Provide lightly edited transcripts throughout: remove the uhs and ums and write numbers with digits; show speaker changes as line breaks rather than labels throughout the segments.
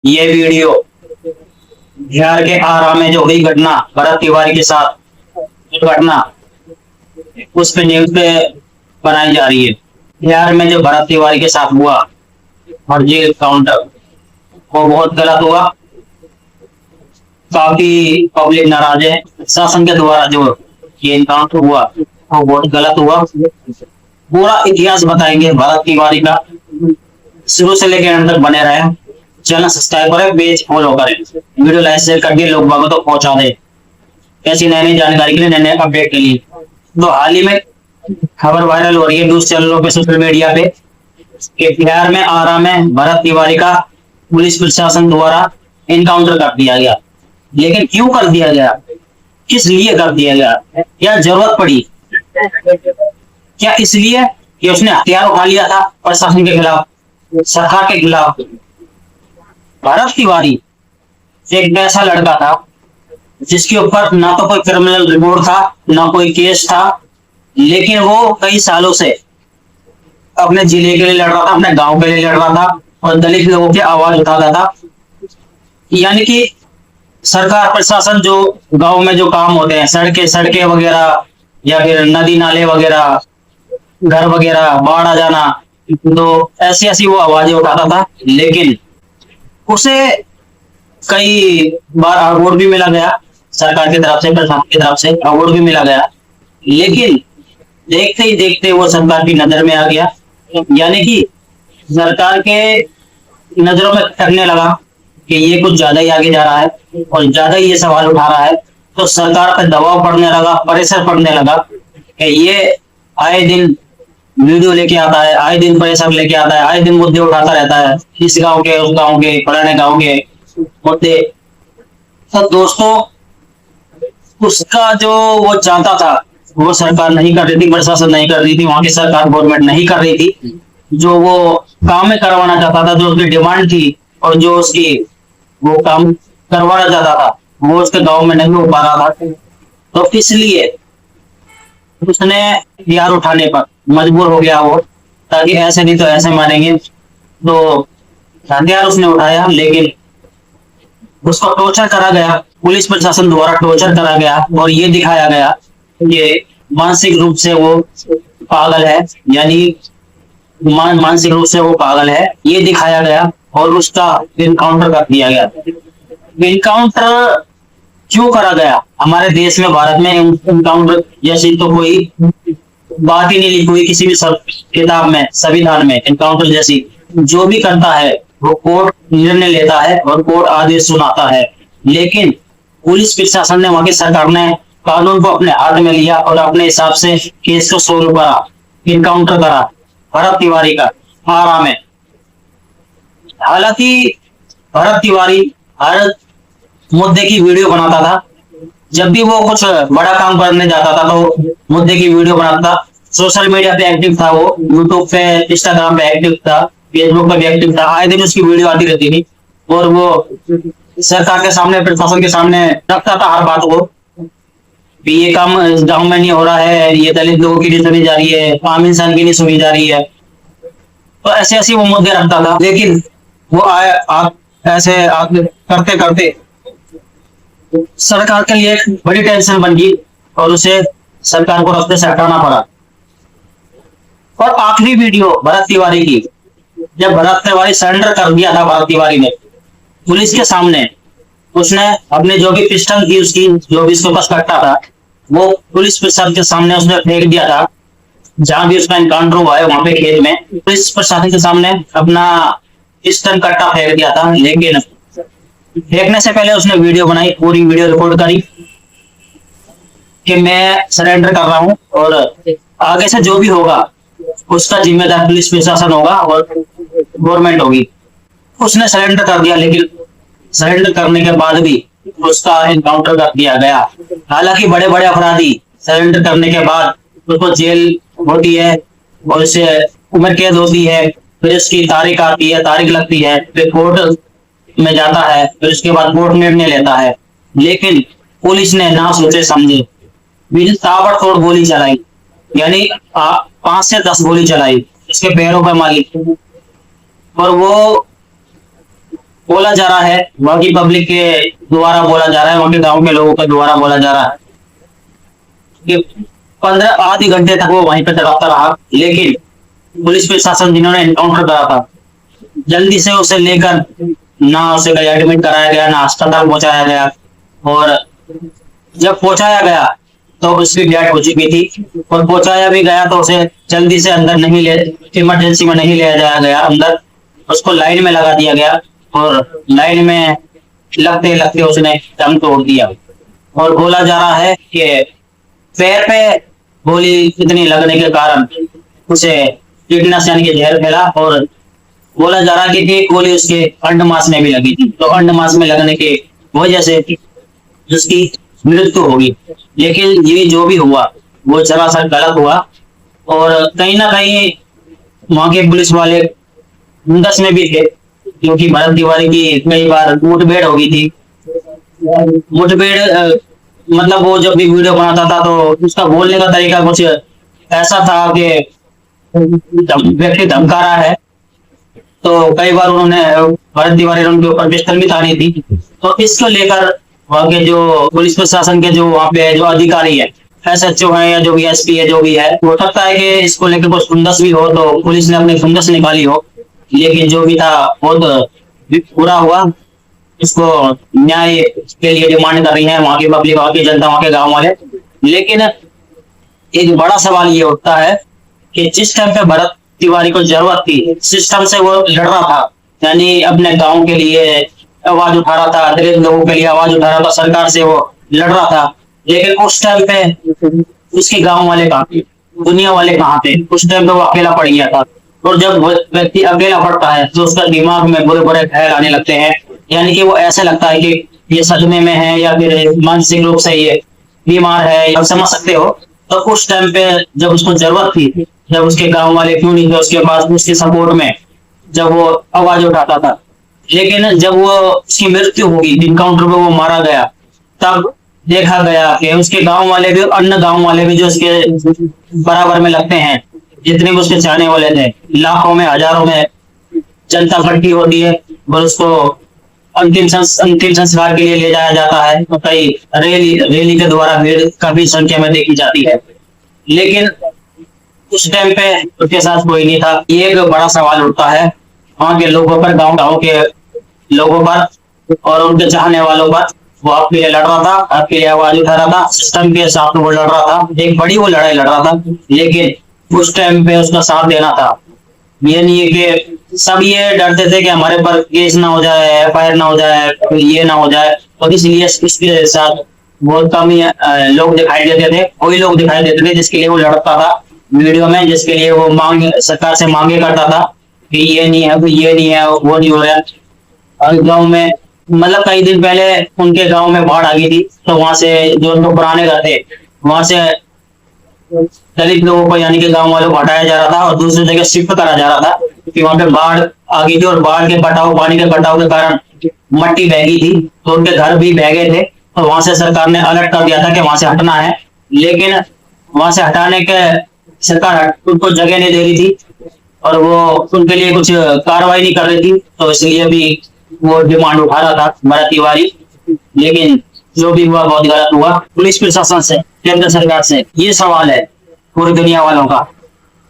ये वीडियो बिहार के आरा में जो हुई घटना भरत तिवारी के साथ, जो घटना उस पे न्यूज पे बनाई जा रही है। बिहार में जो भरत तिवारी के साथ हुआ फर्जी काउंटर, वो बहुत गलत हुआ। काफी पब्लिक नाराज है। शासन के द्वारा जो ये इनकाउंटर हुआ वो बहुत गलत हुआ। पूरा इतिहास बताएंगे भरत तिवारी का, शुरू से लेकर अंत तक बने रहे। चैनल सब्सक्राइब करें, पेज फॉलो करें, वीडियो लाइक शेयर करके लोग बागों तक पहुंचा दें। ऐसी नई नई जानकारी के लिए, नए नए अपडेट के लिए। तो हाल ही में खबर वायरल हो रही है न्यूज चैनलों पे, सोशल मीडिया पे, कि बिहार में आरा में भरत तिवारी का पुलिस प्रशासन द्वारा इनकाउंटर कर दिया गया। लेकिन क्यों कर दिया गया, किस लिए कर दिया गया, क्या जरूरत पड़ी? क्या इसलिए कि उसने हथियार उठा लिया था प्रशासन के खिलाफ, सरकार के खिलाफ? भरत तिवारी एक ऐसा लड़का था जिसके ऊपर ना तो कोई क्रिमिनल रिकॉर्ड था, ना कोई केस था, लेकिन वो कई सालों से अपने जिले के लिए लड़ रहा था, अपने गांव के लिए लड़ रहा था और दलित लोगों की आवाज उठाता था। यानी कि सरकार प्रशासन जो गांव में जो काम होते हैं, सड़कें वगैरह या फिर नदी नाले वगैरह, घर वगैरह, बाढ़ आ जाना, तो ऐसी ऐसी वो आवाजें उठाता था। लेकिन उसे कई बार अवार्ड भी मिला गया, सरकार की तरफ से, प्रशासन की तरफ से अवार्ड भी मिला गया। लेकिन देखते ही देखते वो सरकार की नजर में आ गया। यानी कि सरकार के नजरों में खटकने लगा कि ये कुछ ज्यादा ही आगे जा रहा है और ज्यादा ही ये सवाल उठा रहा है। तो सरकार पर दबाव पड़ने लगा, प्रेशर पड़ने लगा कि ये आए दिन वीडियो लेके आता है, आए दिन प्रेशर लेके आता है, आए दिन मुद्दे उठाता रहता है, इस गांव के, उस गांव के, फलाने गांव के मुद्दे। तो दोस्तों, उसका जो वो चाहता था वो सरकार नहीं कर रही थी, प्रशासन नहीं कर रही थी, वहां की सरकार गवर्नमेंट नहीं कर रही थी। जो वो काम में करवाना चाहता था, जो उसकी डिमांड थी और जो उसकी वो काम करवाना चाहता था, वो उसके गांव में नहीं हो पा रहा था। तो इसलिए उसने हथियार उठाने पर मजबूर हो गया वो, ताकि ऐसे नहीं तो ऐसे मारेंगे। तो हथियार उसने उठाया, लेकिन उसको टॉर्चर करा गया, पुलिस प्रशासन द्वारा टॉर्चर करा गया और ये दिखाया गया कि मानसिक रूप से वो पागल है। यानी मानसिक रूप से वो पागल है, ये दिखाया गया और उसका इनकाउंटर कर दिया गया। इनकाउंटर क्यों करा गया? हमारे देश में, भारत में इनकाउंटर जैसी तो कोई बात ही नहीं लिखी हुई किसी भी किताब में, संविधान में। इनकाउंटर जैसी जो भी करता है वो कोर्ट निर्णय लेता है और कोर्ट आदेश सुनाता है। लेकिन पुलिस प्रशासन ने, वहां की सरकार ने कानून को अपने हाथ में लिया और अपने हिसाब से केस को सोल्व करा, इनकाउंटर करा भरत तिवारी का आरा में। हालांकि भरत तिवारी हर मुद्दे की वीडियो बनाता था। जब भी वो कुछ बड़ा काम करने जाता था तो मुद्दे की वीडियो बनाता था। सोशल मीडिया पे एक्टिव था वो, यूट्यूब पे, इंस्टाग्राम पे एक्टिव था, फेसबुक पे भी एक्टिव था। आए दिन उसकी वीडियो आती रहती थी और वो सरकार के सामने, प्रशासन के सामने रखता था हर बात को, कि ये काम गाँव में नहीं हो रहा है, ये दलित लोगों की नहीं सुनी जा रही है, आम इंसान की नहीं सुनी जा रही है। तो ऐसे ऐसे वो मुद्दे रखता था। लेकिन वो ऐसे करते करते सरकार के लिए एक बड़ी टेंशन बन गई और उसे सरकार को रास्ते से हटाना पड़ा। और आखिरी वीडियो भरत तिवारी की, जब भरत तिवारी सरेंडर कर दिया था, भरत तिवारी ने पुलिस के सामने, उसने अपने जो भी पिस्टल थी उसकी, जो भी उसके पास कट्टा था, वो पुलिस प्रशासन के सामने उसने फेंक दिया था। जहां भी उसका एनकाउंटर हुआ है वहां पे खेत में, पुलिस प्रशासन के सामने अपना पिस्टल कट्टा फेंक दिया था। लेकिन फेंकने से पहले उसने वीडियो बनाई, पूरी वीडियो रिकॉर्ड करी कि मैं सरेंडर कर रहा हूं और आगे से जो भी होगा उसका जिम्मेदार पुलिस प्रशासन होगा और गवर्नमेंट होगी। उसने सरेंडर कर दिया, लेकिन सरेंडर करने के बाद भी उसका एनकाउंटर कर दिया गया। हालांकि बड़े बड़े अपराधी सरेंडर करने के बाद उसको जेल होती है और उसे उम्र कैद होती है, फिर उसकी तारीख आती है, तारीख लगती है, फिर कोर्ट में जाता है, फिर उसके बाद कोर्ट निर्णय लेता है। लेकिन पुलिस ने ना सोचे समझे ताबड़तोड़ गोली चलाई। यानी 5 से 10 गोली चलाई, उसके पैरों पर मारी और वो बोला जा रहा है, वहाँ की पब्लिक के द्वारा बोला जा रहा है, वहाँ के गांव के लोगों के द्वारा बोला जा रहा है कि 15 आधे घंटे तक वो वहीं पे तड़पता रहा, लेकिन पुलिस प्रशासन जिन्होंने एनकाउंटर करा था, जल्दी से उसे लेकर ना उसे एडमिट कराया गया, ना अस्पताल पहुंचाया गया, और जब पहुंचाया गया तो उसकी डेथ हो चुकी थी, और पहुंचाया भी गया तो उसे जल्दी से अंदर नहीं ले, इमरजेंसी में नहीं ले जाया गया अंदर, उसको लाइन में लगा दिया गया, और लाइन में लगते लगते उसने दम तोड़ दिया। और बोला जा रहा है कि पैर पे गोली इतनी लगने के कारण उसे टिटनस यानी कि जहर फैला, और बोला जा रहा है कि एक गोली उसके अंडमास में भी लगी थी, तो अंडमास में लगने की वजह से उसकी मृत्यु होगी। लेकिन ये जो भी हुआ वो सरासर गलत हुआ, और कहीं ना कहीं वहां के पुलिस वाले मुंदस में भी थे, क्योंकि भरत तिवारी की कई बार मुठभेड़ हो गई थी। मुठभेड़ मतलब वो जब भी वीडियो बनाता था तो उसका बोलने का तरीका कुछ ऐसा था कि व्यक्ति धमका रहा है, तो कई बार उन्होंने भरत तिवारी उनके ऊपर पिस्टल भी तानी थी। तो इसको लेकर वहाँ के जो पुलिस प्रशासन के जो वहाँ पे जो अधिकारी है, SHO है या जो भी SP है, जो भी है, हो सकता है कि इसको लेकर कुछ खुंदस भी हो, तो पुलिस ने अपनी खुंदस निकाली हो, लेकिन जो भी था बहुत बुरा हुआ। इसको न्याय के लिए डिमांड कर रही है वहाँ की पब्लिक, वहाँ की जनता, वहाँ के गाँव वाले। लेकिन एक बड़ा सवाल ये उठता है कि जिस टाइम पे भरत तिवारी को जरूरत थी, सिस्टम से वो लड़ रहा था, यानी अपने गांव के लिए आवाज उठा रहा था, दलित लोगों के लिए आवाज उठा रहा था, सरकार से वो लड़ रहा था, लेकिन उस टाइम पे उसके गांव वाले कहाँ थे, दुनिया वाले कहाँ थे? उस टाइम पे वो अकेला पड़ गया था। और जब व्यक्ति अकेला पड़ता है तो उसका दिमाग में बुरे बुरे ख्याल आने लगते हैं, यानी कि वो ऐसा लगता है कि ये सदमे में है या फिर मानसिक रूप से ये बीमार है, आप समझ सकते हो। तो उस टाइम पे जब उसको जरूरत थी, जब उसके गांव वाले क्यों नहीं थे उसके पास, उसके सपोर्ट में जब वो आवाज उठाता था, लेकिन जब वो उसकी मृत्यु होगी, इनकाउंटर में वो मारा गया, तब देखा गया कि उसके गांव वाले भी, अन्य गांव वाले भी जो उसके बराबर में लगते हैं, जितने भी उसके चाहने वाले थे, लाखों में हजारों में जनता इकट्ठी होती है, और उसको अंतिम संस्कार के लिए ले जाया जाता है, तो कई रैली के द्वारा भीड़ काफी संख्या में देखी जाती है। लेकिन उस टाइम पे उसके साथ कोई नहीं था। ये एक बड़ा सवाल उठता है वहाँ के लोगों पर, गाँव के लोगों पर और उनके चाहने वालों पर। वो आपके लिए लड़ रहा था, आपके लिए आवाज उठा रहा था, सिस्टम के साथ वो लड़ रहा था, एक बड़ी वो लड़ाई लड़ रहा था, लेकिन उस टाइम पे उसका साथ देना था। ये नहीं है कि सब ये डरते थे कि हमारे पर केस ना हो जाए, FIR ना हो जाए, ये ना हो जाए, और इसलिए इसके साथ बहुत कम ही लोग दिखाई देते थे। कोई लोग दिखाई देते थे जिसके लिए वो लड़ता था वीडियो में, जिसके लिए वो मांग सरकार से मांगे करता था कि ये नहीं है, ये नहीं है, वो नहीं हो रहा है। और गाँव में मतलब कई दिन पहले उनके गांव में बाढ़ आ गई थी, तो वहां से जो उनको पुराने घर थे, वहां से दलित लोगों को यानी कि गांव वालों को हटाया जा रहा था और दूसरी जगह शिफ्ट करा जा रहा था, क्योंकि वहां पे बाढ़ आ गई थी, और बाढ़ के कटाव, पानी के कटाव के कारण मट्टी बह गई थी, तो उनके घर भी बह गए थे। तो वहां से सरकार ने अलर्ट कर दिया था कि वहां से हटना है, लेकिन वहां से हटाने के सरकार उनको जगह नहीं दे रही थी, और वो उनके लिए कुछ कार्रवाई नहीं कर रही थी, तो इसलिए भी वो डिमांड उठा रहा था भरत तिवारी। लेकिन जो भी हुआ बहुत गलत हुआ। पुलिस प्रशासन से, केंद्र सरकार से ये सवाल है पूरी दुनिया वालों का,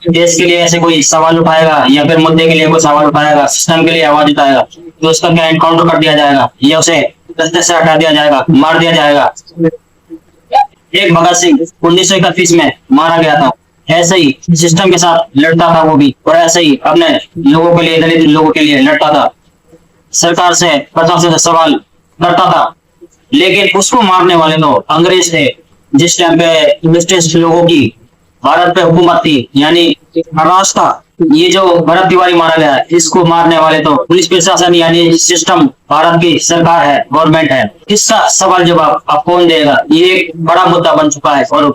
देश के लिए ऐसे कोई सवाल उठाएगा या फिर मुद्दे के लिए कोई सवाल उठाएगा, सिस्टम के लिए आवाज उठाएगा, तो उसका क्या एनकाउंटर कर दिया जाएगा या उसे दस्ते से हटा दिया जाएगा, मार दिया जाएगा। एक भगत सिंह 1931 में मारा गया था, ऐसे ही सिस्टम के साथ लड़ता था वो भी, और ऐसे ही अपने लोगों के लिए, दलित लोगों के लिए लड़ता था, सरकार से प्रशासन से सवाल करता था। लेकिन उसको मारने वाले तो अंग्रेज थे, जिस टाइम पे ब्रिटिश लोगों की भारत पे हुकूमत थी, यानी राज था। ये जो भरत तिवारी मारा गया, इसको मारने वाले तो पुलिस प्रशासन यानी सिस्टम, भारत की सरकार है, गवर्नमेंट है। इसका सवाल जवाब आप कौन देगा? ये एक बड़ा मुद्दा बन चुका है और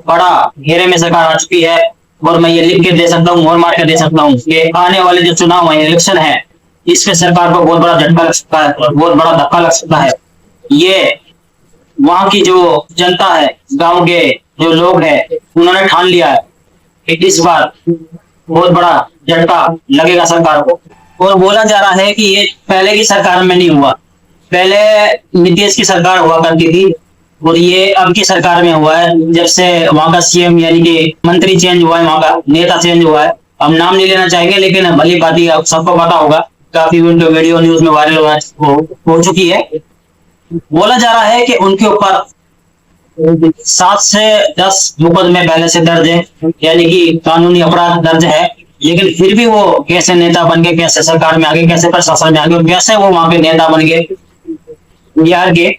बड़ा घेरे में सरकार आ चुकी है। और मैं ये लिख के दे सकता हूँ और मार के दे सकता हूँ कि आने वाले जो चुनाव है, इलेक्शन है, इसमें सरकार को बहुत बड़ा झटका लग सकता है और बहुत बड़ा धक्का लग सकता है। ये वहां की जो जनता है, गांव के जो लोग हैं, उन्होंने ठान लिया है कि इस बार बहुत बड़ा झटका लगेगा सरकार को। और बोला जा रहा है कि ये पहले की सरकार में नहीं हुआ, पहले नीतीश की सरकार हुआ करती थी और ये अब की सरकार में हुआ है, जब से वहां का सीएम यानी कि मंत्री चेंज हुआ है, वहां का नेता चेंज हुआ है। हम नाम नहीं लेना चाहेंगे, लेकिन भली बात आप सबको पता होगा, काफी उनके वीडियो न्यूज में वायरल हो चुकी है। बोला जा रहा है कि उनके ऊपर 7 से 10 मुकदमे पहले से दर्ज है, यानी कि कानूनी अपराध दर्ज है, लेकिन फिर भी वो कैसे नेता बन गए, कैसे सरकार में आगे, कैसे प्रशासन में आगे और कैसे वो वहां पे नेता बन गए बिहार के,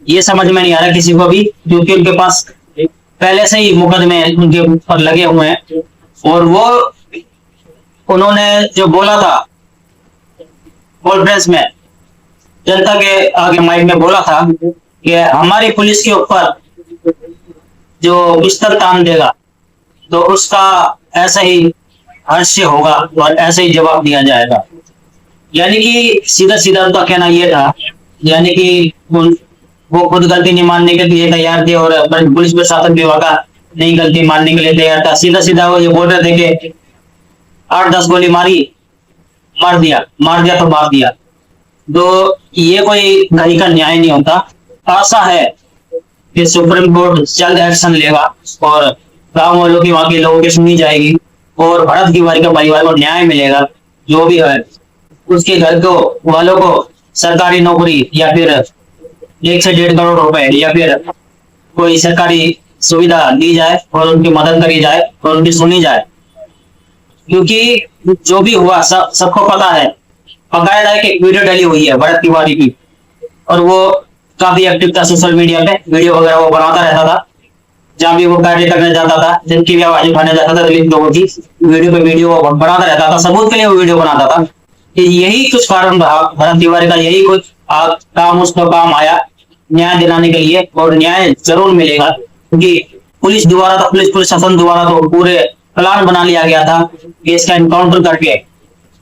ये समझ में नहीं आ रहा किसी को भी, क्योंकि उनके पास पहले से ही मुकदमे उनके ऊपर लगे हुए हैं। और वो उन्होंने जो बोला था कॉन्फ्रेंस में, जनता के आगे माइक में बोला था कि हमारी पुलिस के ऊपर जो बिस्तर तान देगा तो उसका ऐसा ही हर्ष होगा और ऐसे ही जवाब दिया जाएगा। यानी कि सीधा सीधा उनका कहना यह था, यानी कि वो खुद गलती नहीं मानने के लिए तैयार थे और पुलिस प्रशासन विभाग का नहीं गलती मानने के लिए तैयार था। सीधा सीधा वो ये बोल रहे थे कि 8-10 गोली मारी, मार दिया तो मार दिया। तो ये कोई कहीं का न्याय नहीं होता। आशा है कि सुप्रीम कोर्ट जल्द एक्शन लेगा और गांव वालों की, वहां के लोगों की सुनी जाएगी और भरत तिवारी का परिवार को न्याय मिलेगा। जो भी है उसके घर को वालों को सरकारी नौकरी या फिर 1 से 1.5 करोड़ रुपए या फिर कोई सरकारी सुविधा दी जाए और उनकी मदद करी जाए और उनकी सुनी जाए, क्योंकि जो भी हुआ सबको पता है। बकायदा एक वीडियो डली हुई है भरत तिवारी की और वो काफी एक्टिव था सोशल मीडिया पे, वीडियो वगैरह वो बनाता रहता था, जहां भी वो कार्य करने जाता था, जिनकी भी आवाज उठाने जाता था दलित लोगों की, वीडियो पे वीडियो वो बनाता रहता था, सबूत के लिए वो वीडियो बनाता था। यही कुछ कारण रहा भरत तिवारी का, यही कुछ काम उसको काम आया न्याय दिलाने के लिए, और न्याय जरूर मिलेगा, क्योंकि पुलिस द्वारा तो पुलिस प्रशासन द्वारा तो पूरे प्लान बना लिया गया था कि इसका एनकाउंटर करके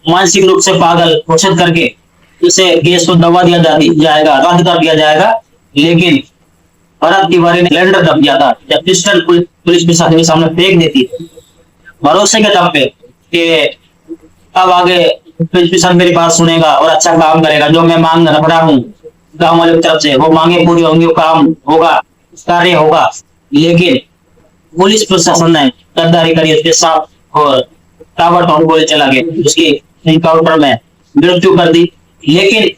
मानसिक रूप से पागल घोषित करके इसे केस को दबा दिया जाएगा, रद्द कर दिया जाएगा। लेकिन भरत तिवारी ने सिलेंडर दब दिया था, जब पिस्टल पुलिस प्रशासन के सामने फेंक देती भरोसे के दम पे कि अब आगे पुलिस प्रशासन मेरी बात सुनेगा और अच्छा काम करेगा, जो मैं मांग रहा हूँ गाँव वालों की तरफ से वो मांगे पूरी होंगी, काम होगा, कार्य होगा। लेकिन पुलिस प्रशासन ने गद्दारी करी उसके साथ और ताबड़तोड़ गोली चला के उसकी एनकाउंटर में मृत्यु कर दी। लेकिन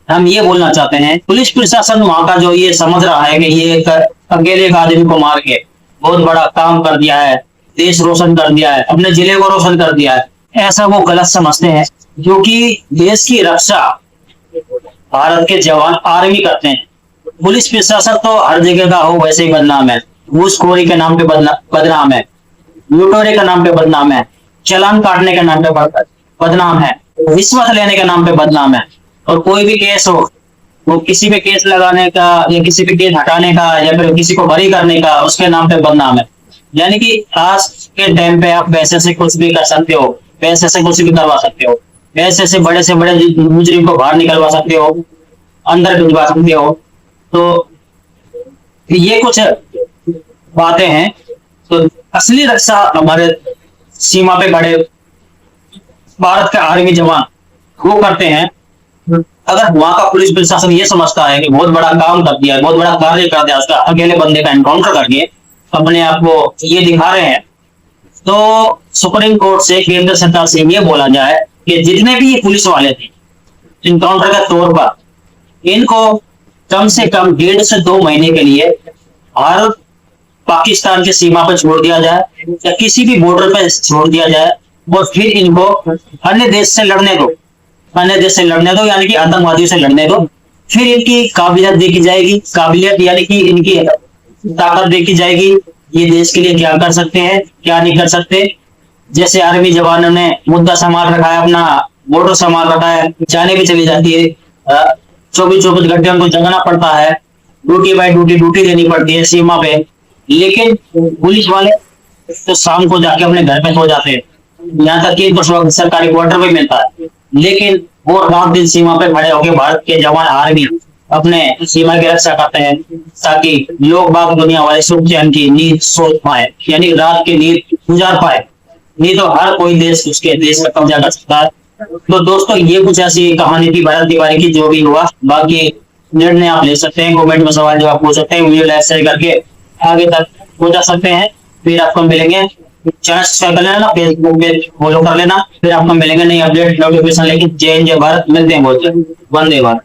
हम ये बोलना चाहते हैं, पुलिस प्रशासन वहां का जो ये समझ रहा है कि ये अकेले एक आदमी को मार के बहुत बड़ा काम कर दिया है, देश रोशन कर दिया है, अपने जिले को रोशन कर दिया है, ऐसा वो गलत समझते हैं। क्योंकि देश की रक्षा भारत के जवान आर्मी करते हैं, पुलिस प्रशासन तो हर जगह का हो वैसे ही बदनाम है, घूसखोरी के नाम पे बदनाम है, लुटेरे के नाम पे बदनाम है, चालान काटने के नाम पे बदनाम है, रिश्वत लेने के नाम पे बदनाम है। और कोई भी केस हो, वो किसी पे केस लगाने का या किसी पे केस हटाने का या फिर किसी को बरी करने का, उसके नाम पे बदनाम है। यानी कि आज के टाइम पे आप पैसे से कुछ भी कर सकते हो, पैसे से कुछ भी करवा सकते हो, पैसे से बड़े मुजरिम को बाहर निकलवा सकते हो, अंदर भिजवा सकते हो। तो ये कुछ बातें हैं। तो असली रक्षा हमारे सीमा पे खड़े भारत के आर्मी जवान वो करते हैं। अगर वहां का पुलिस प्रशासन ये समझता है कि बहुत बड़ा काम कर दिया, बहुत बड़ा कार्य कर दिया, उसका अकेले बंदे का एनकाउंटर करके अपने आप को ये दिखा रहे हैं, तो सुप्रीम कोर्ट से, केंद्र सरकार से ये बोला जाए कि जितने भी ये पुलिस वाले थे एनकाउंटर के तौर पर, इनको कम से कम 1.5 से 2 महीने के लिए भारत पाकिस्तान की सीमा पर छोड़ दिया जाए या किसी भी बॉर्डर पर छोड़ दिया जाए और फिर इनको अन्य देश से लड़ने दो, यानी कि आतंकवादियों से लड़ने दो। फिर इनकी काबिलियत देखी जाएगी, काबिलियत यानी कि इनकी ताकत देखी जाएगी, ये देश के लिए क्या कर सकते हैं, क्या नहीं कर सकते। जैसे आर्मी जवानों ने मुद्दा संभाल रखा है, अपना बॉर्डर संभाल रखा है, जाने भी चली जाती है, 24-24 घंटे उनको जगना पड़ता है, ड्यूटी बाय ड्यूटी देनी पड़ती है सीमा पे। लेकिन पुलिस वाले तो शाम को जाके अपने घर पे सो जाते हैं, यहाँ तक कि इनको सरकारी क्वार्टर भी मिलता है, लेकिन वो रात दिन सीमा पे खड़े होकर भारत के जवान आर्मी अपने सीमा की रक्षा करते हैं, ताकि लोग बाग दुनिया वाले सुख चैन की नींद सो पाए, यानी रात की नींद गुजार पाए। नहीं तो हर कोई देश उसके देश का कब्जा कर सकता है, तो दोस्तों ये कुछ ऐसी कहानी थी भारत तिवारी की, जो भी हुआ। बाकी निर्णय आप ले सकते हैं, कमेंट में सवाल जवाब पूछ सकते हैं, वीडियो लाइक शेयर करके आगे तक पहुंचा सकते हैं। फिर आपको मिलेंगे, चैनल सब्सक्राइब कर लेना, फेसबुक पे फॉलो कर लेना। फिर आपको मिलेंगे नई अपडेट नोटिफिकेशन लेके। जय हिंद जय भारत, मिलते हैं बहुत जल्द। वंदे भारत।